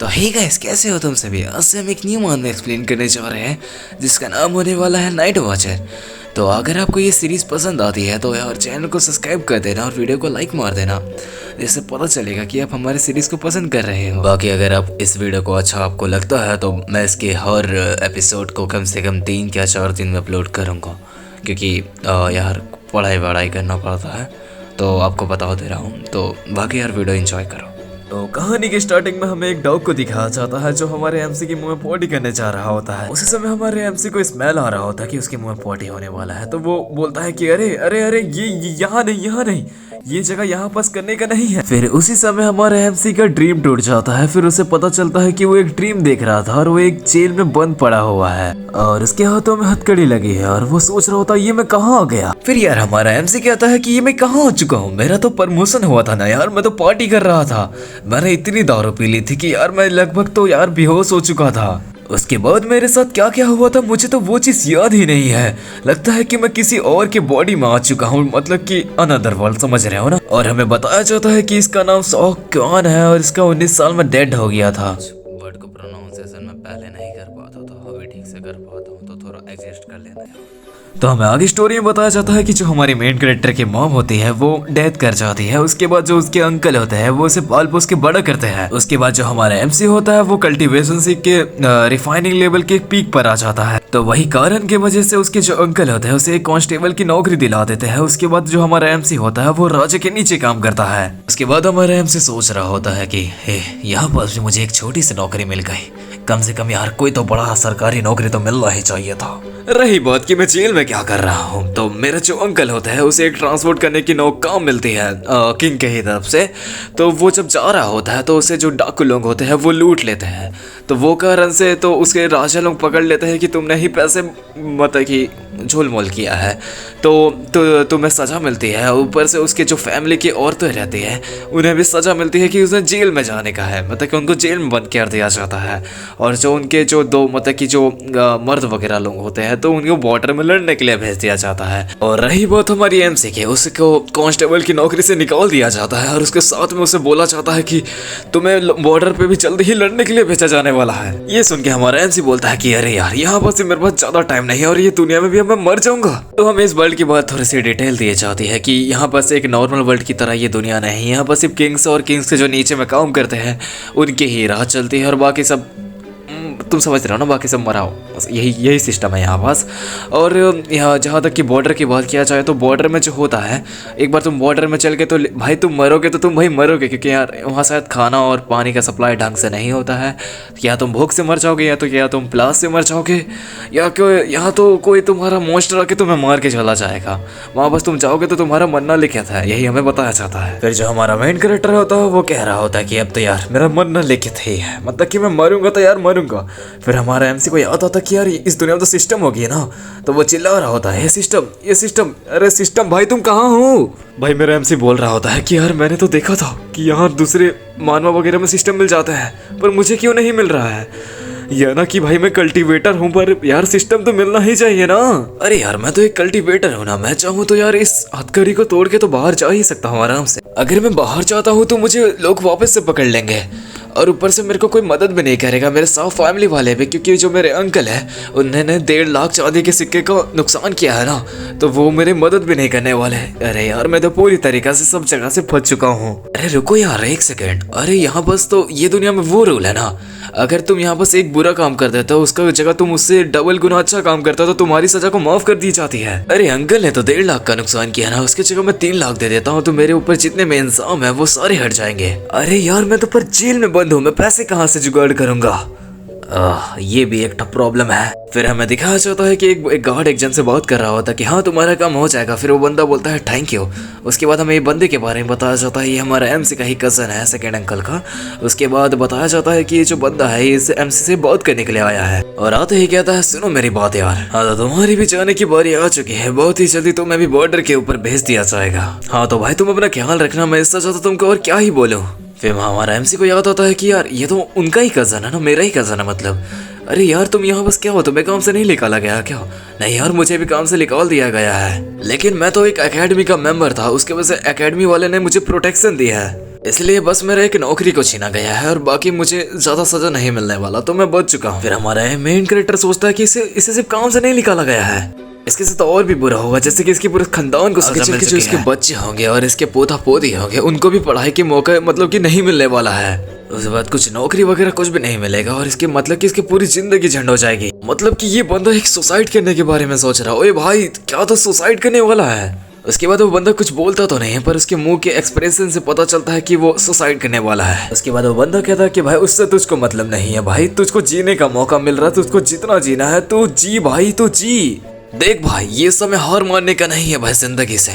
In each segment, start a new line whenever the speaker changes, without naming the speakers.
तो hey guys, कैसे हो तुम सभी। आज से हम एक न्यू मान में एक्सप्लेन करने जा रहे हैं जिसका नाम होने वाला है नाइट वॉचर। तो अगर आपको ये सीरीज़ पसंद आती है तो यार चैनल को सब्सक्राइब कर देना और वीडियो को लाइक मार देना, जिससे पता चलेगा कि आप हमारे सीरीज़ को पसंद कर रहे हो। बाकी अगर आप इस वीडियो को अच्छा आपको लगता है तो मैं इसके हर एपिसोड को कम से कम 3 या 4 दिन में अपलोड करूँगा, क्योंकि यार पढ़ाई करना पड़ता है, तो आपको बता दे रहा हूँ। तो बाकी यार वीडियो एंजॉय करो।
तो कहानी की स्टार्टिंग में हमें एक डॉग को दिखाया जाता है जो हमारे एमसी के मुंह में पॉटी करने जा रहा होता है। उसी समय हमारे एमसी को स्मेल आ रहा होता है कि उसके मुंह में पॉटी होने वाला है। तो वो बोलता है कि अरे अरे अरे ये यहाँ नहीं, ये जगह यहाँ पास करने का नहीं है। फिर उसी समय हमारे एमसी का ड्रीम टूट जाता है। फिर उसे पता चलता है कि वो एक ड्रीम देख रहा था और वो एक जेल में बंद पड़ा हुआ है और उसके हाथों में हथकड़ी लगी है और वो सोच रहा होता है ये मैं कहाँ आ गया। फिर यार हमारा एमसी कहता है कि ये मैं कहाँ आ चुका हूँ, मेरा तो प्रमोशन हुआ था ना यार, मैं तो पार्टी कर रहा था, मैंने इतनी दारू पी ली थी कि यार मैं लगभग तो यार बेहोश हो चुका था। उसके बाद मेरे साथ क्या क्या हुआ था मुझे तो वो चीज याद ही नहीं है। लगता है कि मैं किसी और के बॉडी में आ चुका हूँ, मतलब कि अनदर वर्ल्ड, समझ रहे हो ना। और हमें बताया जाता है कि इसका नाम सॉ क्वान है और इसका 19 साल में डेड हो गया था।
वर्ड को प्रोनाउंसिएशन में पहले नहीं कर पाता था, अभी ठीक से कर पाता हूँ, तो थोड़ा एडजस्ट कर लेना।
तो हमें आगे स्टोरी में बताया जाता है कि जो हमारी मेन कैरेक्टर की मॉम होती है वो डेथ कर जाती है। उसके बाद जो उसके अंकल होते हैं वो उसे पाल पोस के बड़ा करते हैं। उसके बाद जो हमारा एमसी होता है वो कल्टीवेशन सीख के रिफाइनिंग लेवल के पीक पर आ जाता है। तो वही कारण की वजह से उसके जो अंकल होते हैं उसे एक कांस्टेबल की नौकरी दिला देते हैं। उसके बाद जो हमारा एमसी होता है वो राजा के नीचे काम करता है। उसके बाद हमारा एमसी सोच रहा होता है कि यहाँ पर भी मुझे एक छोटी सी नौकरी मिल गई, कम से कम यार कोई तो बड़ा सरकारी नौकरी तो मिलना ही चाहिए था। रही बात कि मैं जेल में क्या कर रहा हूँ, तो मेरा जो अंकल होता है उसे एक ट्रांसपोर्ट करने की काम मिलती है किंग के ही तरफ से। तो वो जब जा रहा होता है तो उसे जो डाकू लोग होते हैं वो लूट लेते हैं। तो वो कारण से तो उसके राजा लोग पकड़ लेते हैं कि तुमने ही पैसे मतलब कि झोल मोल किया है, तो तुम्हें सज़ा मिलती है। ऊपर से उसके जो फैमिली की औरतें रहती हैं उन्हें भी सज़ा मिलती है कि उन्हें जेल में जाने का है, मतलब कि उनको जेल में बंद कर दिया जाता है। और जो उनके जो दो मतलब कि जो मर्द वगैरह लोग होते हैं तो उनको बॉर्डर में लड़ने के लिए भेज दिया जाता है। और रही बात हमारी एमसी के, उसको कांस्टेबल की नौकरी से निकाल दिया जाता है और उसके साथ में उसे बोला जाता है कि तुम्हें बॉर्डर पे भी जल्दी ही लड़ने के लिए भेजा जाने वाला है। ये सुन के हमारा एमसी बोलता है कि अरे यार यहाँ पर मेरे पास ज्यादा टाइम नहीं है और ये दुनिया में भी मैं मर जाऊंगा। तो हमें इस वर्ल्ड की बात थोड़ी सी डिटेल दी जाती है कि यहाँ पर एक नॉर्मल वर्ल्ड की तरह ये दुनिया नहीं है। यहाँ पर सिर्फ किंग्स और किंग्स के जो नीचे में काम करते हैं उनकी ही राह चलती है और बाकी सब तुम समझ रहे हो ना, बाकी सब मराओ, यही सिस्टम है यहाँ पास। और यहाँ जहाँ तक कि बॉर्डर की बात किया जाए तो बॉर्डर में जो होता है, एक बार तुम बॉर्डर में चल के तो भाई तुम मरोगे तो तुम भाई मरोगे, क्योंकि यार वहाँ शायद खाना और पानी का सप्लाई ढंग से नहीं होता है। या तुम भूख से मर जाओगे या तुम प्लास से मर जाओगे, या यहाँ तो कोई तुम्हारा मॉन्स्टर आके तुम्हें मार के चला जाएगा। वहाँ बस तुम जाओगे तो तुम्हारा मरना लिखित है, यही हमें बताया जाता है। फिर जो हमारा मेन कैरेक्टर होता है वो कह रहा होता है कि अब तो यार मेरा मरना लिखित ही है, मतलब कि मैं मरूंगा तो यार मरूंगा। फिर हमारा एमसी को याद आता कि यार इस दुनिया में तो सिस्टम हो गया ना, तो वो चिल्ला रहा होता है ये सिस्टम, अरे सिस्टम भाई तुम कहाँ हो। भाई मेरा एमसी बोल रहा होता है कि यार मैंने तो देखा था कि यहाँ दूसरे मानव वगैरह में सिस्टम मिल जाता है, पर मुझे क्यों नहीं मिल रहा है। या ना कि भाई मैं कल्टीवेटर हूँ पर यार सिस्टम तो मिलना ही चाहिए ना। अरे यार मैं तो एक कल्टीवेटर हूँ ना, मैं चाहूँ तो यार इस हथकड़ी को तोड़ के तो बाहर जा ही सकता हूँ आराम से। अगर मैं बाहर जाता हूँ तो मुझे लोग वापस से पकड़ लेंगे और ऊपर से मेरे को कोई मदद भी नहीं करेगा, मेरे साथ फैमिली वाले भी, क्योंकि जो मेरे अंकल है उन्होंने 1.5 लाख चांदी के सिक्के का नुकसान किया है ना, तो वो मेरी मदद भी नहीं करने वाले। अरे यार मैं तो पूरी तरीका से सब जगह से फंस चुका हूँ। अरे रुको यार एक सेकेंड, अरे यहाँ बस तो ये दुनिया में वो रूल है ना, अगर तुम यहाँ बस एक बुरा काम कर देते हो उसका जगह तुम उससे डबल गुना अच्छा काम करते हो तो तुम्हारी सजा को माफ कर दी जाती है। अरे अंकल ने तो 1.5 लाख का नुकसान किया ना, उसके जगह मैं 3 लाख दे देता हूँ तो मेरे ऊपर जितने में इंसाम है वो सारे हट जाएंगे। अरे यार मैं तो पर जेल में बंद हूँ, मैं पैसे कहाँ से जुगाड़ करूंगा। ये भी एक टफ प्रॉब्लम है। फिर हमें दिखाया जाता है कि एक गार्ड एक जन से बात कर रहा होता है कि हाँ तुम्हारा काम हो जाएगा। फिर वो बंदा बोलता है थैंक यू। उसके बाद हमें ये बंदे के बारे में बताया जाता है, ये हमारा एमसी का ही कज़न है, सेकेंड अंकल का। उसके बाद बताया जाता है कि ये जो बंदा है इस एमसी से बात करने के लिए आया है और आते ही कहता है सुनो मेरी बात यार, हाँ तो तुम्हारी भी जाने की बारी आ चुकी है, बहुत ही जल्दी तुम्हें भी बॉर्डर के ऊपर भेज दिया जाएगा। हाँ तो भाई तुम अपना ख्याल रखना, मैं इससे ज्यादा तुमको और क्या ही बोलूं। फिर हमारा एमसी को याद आता है कि यार ये तो उनका ही कज़न है ना, मेरा ही कज़न है मतलब। अरे यार तुम यहाँ बस क्या हो, तुम्हें काम से नहीं निकाला गया क्या? नहीं यार मुझे भी काम से निकाल दिया गया है, लेकिन मैं तो एक एकेडमी का मेंबर था, उसके वजह से एकेडमी वाले ने मुझे प्रोटेक्शन दी है।
इसलिए बस मेरा एक नौकरी को छीना गया है और बाकी मुझे ज्यादा सजा नहीं मिलने वाला, तो मैं बच चुका हूँ। फिर हमारा मेन कैरेक्टर सोचता है कि इसे सिर्फ काम से नहीं निकाला गया है, इसके साथ और भी बुरा होगा, जैसे कि इसके पूरे खानदान को सजा मिल चुकी है। इसके बच्चे होंगे और इसके पोता पोती होंगे, उनको भी पढ़ाई के मौका मतलब कि नहीं मिलने वाला है। उसके बाद कुछ नौकरी वगैरह कुछ भी नहीं मिलेगा और इसके मतलब कि इसकी पूरी जिंदगी झंड हो जाएगी। मतलब कि ये बंदा एक सुसाइड करने के बारे में सोच रहा है। ओए भाई, क्या तो सुसाइड करने वाला है। उसके बाद वो बंदा कुछ बोलता तो नहीं है, पर उसके मुंह के एक्सप्रेशन से पता चलता है कि वो सुसाइड करने वाला है। उसके बाद वो बंदा कहता है कि भाई उससे तुझको मतलब नहीं है भाई, तुझको जीने का मौका मिल रहा है, तुझको जितना जीना है तू जी भाई, तू जी। देख भाई, ये समय हार मानने का नहीं है भाई जिंदगी से।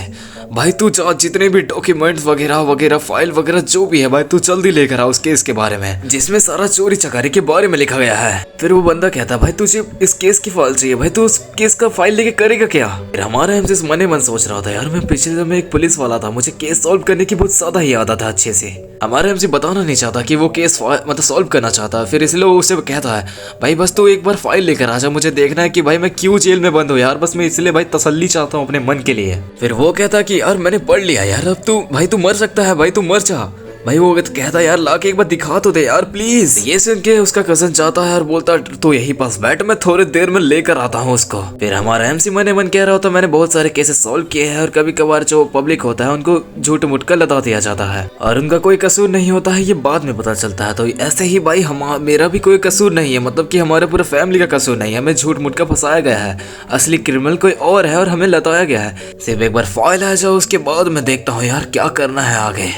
भाई तू जितने भी डॉक्यूमेंट्स वगैरह वगैरह फाइल वगैरह जो भी है भाई, तू जल्दी लेकर आ उस केस के बारे में जिसमें सारा चोरी चकारी के बारे में लिखा गया है। फिर वो बंदा कहता है भाई तुझे इस केस की फाइल चाहिए, भाई तू उस केस का फाइल लेके करेगा क्या। फिर हमारा एमसी मन ही मन सोच रहा था, यार मैं पिछले समय एक पुलिस वाला था, मुझे केस सॉल्व करने की बहुत ज्यादा ही आदत था अच्छे से। हमारा एमसी बताना नहीं चाहता कि वो केस मतलब सॉल्व करना चाहता है। फिर इसलिए वो उसे कहता है भाई बस तू एक बार फाइल लेकर आ जा, मुझे देखना है कि भाई मैं क्यों जेल में बंद हूँ यार, बस मैं इसलिए भाई तसल्ली चाहता हूँ अपने मन के लिए। फिर वो कहता है कि यार मैंने पढ़ लिया यार, अब तू मर सकता है भाई, तू मर जा भाई। वो कहता है यार लाके एक बार दिखा तो दे यार प्लीज। ये सुन के उसका कजन जाता है और बोलता है तो यही पास बैठ, मैं थोड़ी देर में लेकर आता हूँ उसको। फिर हमारा एमसी मन मन कह रहा होता मैंने बहुत सारे केसेस सॉल्व किए हैं और कभी कभार जो पब्लिक होता है उनको झूठ मूठ कर लगा दिया जाता है और उनका कोई कसूर नहीं होता है, ये बाद में पता चलता है। तो ऐसे ही भाई मेरा भी कोई कसूर नहीं है, मतलब कि हमारे पूरे फैमिली का कसूर नहीं है, हमें झूठ मूठ का फंसाया गया है, असली क्रिमिनल कोई और है और हमें लताया गया है। सिर्फ एक बार फाइल आ जाओ, उसके बाद मैं देखता हूँ यार क्या करना है आगे।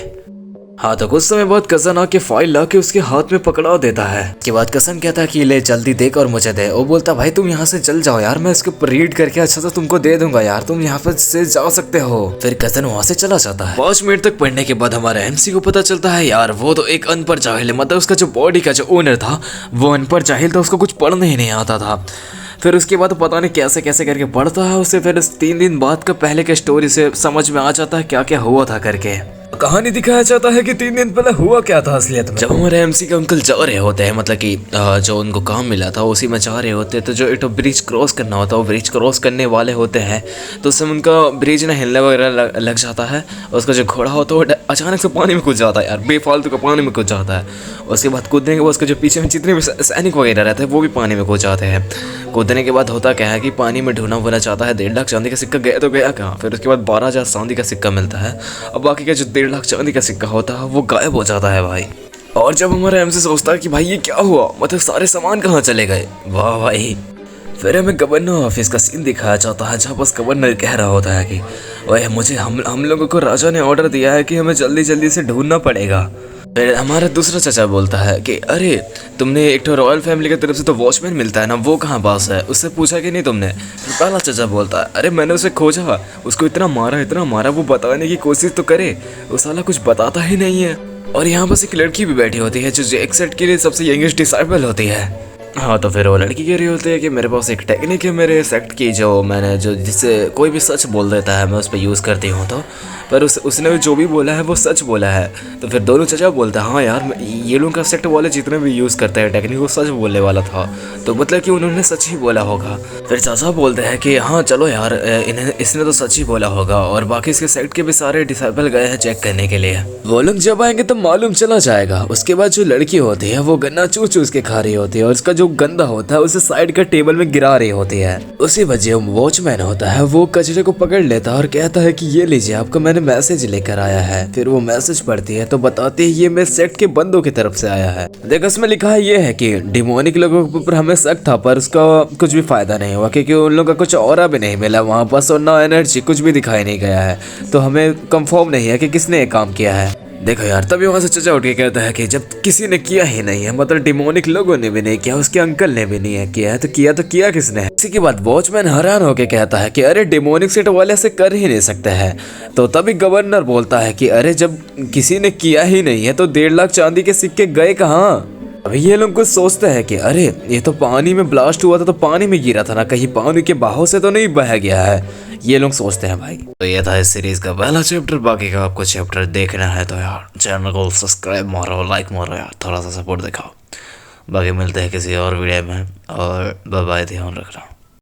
हाँ तो कुछ समय बाद कसन आके फाइल ला के उसके हाथ में पकड़ा देता है। उसके बाद कसन कहता है कि ले जल्दी देख और मुझे दे। वो बोलता भाई तुम यहाँ से चल जाओ यार, मैं इसके ऊपर रीड करके अच्छा सा तुमको दे दूंगा यार, तुम यहाँ पर से जा सकते हो। फिर कसन वहाँ से चला जाता है। 5 मिनट तक पढ़ने के बाद हमारे एमसी को पता चलता है यार वो तो एक अनपढ़ जाहिल है, मतलब उसका जो बॉडी का जो ओनर था वो अनपढ़ जाहिल था, उसको कुछ पढ़ना ही नहीं आता था। फिर उसके बाद पता नहीं कैसे कैसे करके पढ़ता है उसे, फिर 3 दिन बाद का पहले के स्टोरी से समझ में आ जाता है क्या क्या हुआ था करके। कहानी दिखाया जाता है कि 3 दिन पहले हुआ क्या था असलियत में। जब हमारे एमसी के अंकल जा रहे होते हैं, मतलब कि जो उनको काम मिला था उसी में जा रहे होते हैं, तो जो एक ब्रिज क्रॉस करना होता है वो ब्रिज क्रॉस करने वाले होते हैं, तो उससे उनका ब्रिज ना हिलने वगैरह लग जाता है। उसका जो घोड़ा होता है वो अचानक से पानी में कूद जाता है यार, बेफालतू का पानी में कूद जाता है। उसके बाद कूदने के बाद उसके जो पीछे में जितने भी सैनिक वगैरह रहते हैं वो भी पानी में कूद जाते हैं। कूदने के बाद होता क्या है कि पानी में ढूंढना वोना चाहता है 1.5 लाख चांदी का सिक्का, गया तो गया कहाँ। फिर उसके बाद 12,000 चांदी का सिक्का मिलता है और बाकी का जो 1.5 लाख चांदी का सिक्का होता है वो गायब हो जाता है भाई। और जब हमारा एमसी सोचता है कि भाई ये क्या हुआ, मतलब सारे सामान कहाँ चले गए, वाह भाई। फिर हमें गवर्नर ऑफिस का सीन दिखाया जाता है जहाँ बस गवर्नर कह रहा होता है कि ओए मुझे हम लोगों को राजा ने ऑर्डर दिया है कि हमें जल्दी जल्दी से ढूंढना पड़ेगा। फिर हमारा दूसरा चाचा बोलता है कि अरे तुमने एक तो रॉयल फैमिली की तरफ से तो वॉचमैन मिलता है ना, वो कहाँ पास है, उससे पूछा कि नहीं तुमने। फिर पहला चाचा बोलता है अरे मैंने उसे खोजा, उसको इतना मारा, वो बताने की कोशिश तो करे, वो साला कुछ बताता ही नहीं है। और यहाँ बस एक लड़की भी बैठी होती है जो एक सेट के लिए सबसे यंगेस्ट डिसाइपल होती है। हाँ तो फिर वो लड़की कह रही होती है कि मेरे पास एक टेक्निक है मेरे सेक्ट की जो जिससे कोई भी सच बोल देता है, मैं उस पर यूज़ करती हूँ। तो पर उसने जो भी बोला है वो सच बोला है। तो फिर दोनों चाचा बोलते हैं हाँ यार ये लोग का सेक्ट वाले जितने भी यूज़ करते हैं टेक्निक वो सच बोलने वाला था, तो मतलब कि उन्होंने सच ही बोला होगा। फिर चाचा बोलते हैं कि हाँ चलो यार इसने तो सच ही बोला होगा। और बाकी इसके सेक्ट के भी सारे डिसाइपल गए हैं चेक करने के लिए, वो लोग जब आएंगे तो मालूम चला जाएगा। उसके बाद जो लड़की होती है वो गन्ना चूस के खा रही होती है और उसका जो गंदा होता है उसे साइड का टेबल में गिरा रही होती है। उसी वजह वॉचमैन होता है वो कचरे को पकड़ लेता है और कहता है कि ये लीजिए आपका मैंने मैसेज लेकर आया है। फिर वो मैसेज पढ़ती है तो बताती है ये मेरे सेक्ट के बंदों की तरफ से आया है। देखो इसमें लिखा है ये है कि डिमोनिक लोगों के ऊपर हमें शक था पर उसका कुछ भी फायदा नहीं हुआ क्योंकि उन लोगों का कुछ ऑरा भी नहीं मिला वहाँ पास और ना एनर्जी कुछ भी दिखाई नहीं गया है, तो हमें कंफर्म नहीं है कि किसने ये काम किया है। देखो यार तभी वहां से चचा उठ के कहता है कि जब किसी ने किया ही नहीं है, मतलब डिमोनिक लोगों ने भी नहीं किया, उसके अंकल ने भी नहीं किया है, तो किया किसने है। इसी के बाद वॉचमैन हैरान होके कहता है कि अरे डिमोनिक सेट वाले से कर ही नहीं सकते हैं। तो तभी गवर्नर बोलता है कि अरे जब किसी ने किया ही नहीं है तो 1.5 लाख चांदी के सिक्के गए कहाँ। अभी ये लोग कुछ सोचते हैं कि अरे ये तो पानी में ब्लास्ट हुआ था तो पानी में गिरा था ना, कहीं पानी के बहाव से तो नहीं बह गया है, ये लोग सोचते हैं भाई। तो ये था इस सीरीज का पहला चैप्टर, बाकी का आपको चैप्टर देखना है तो यार चैनल को सब्सक्राइब मारो, लाइक मारो यार, थोड़ा सा सपोर्ट दिखाओ। बाकी मिलते हैं किसी और वीडियो में और बाय बाय, ध्यान रखना।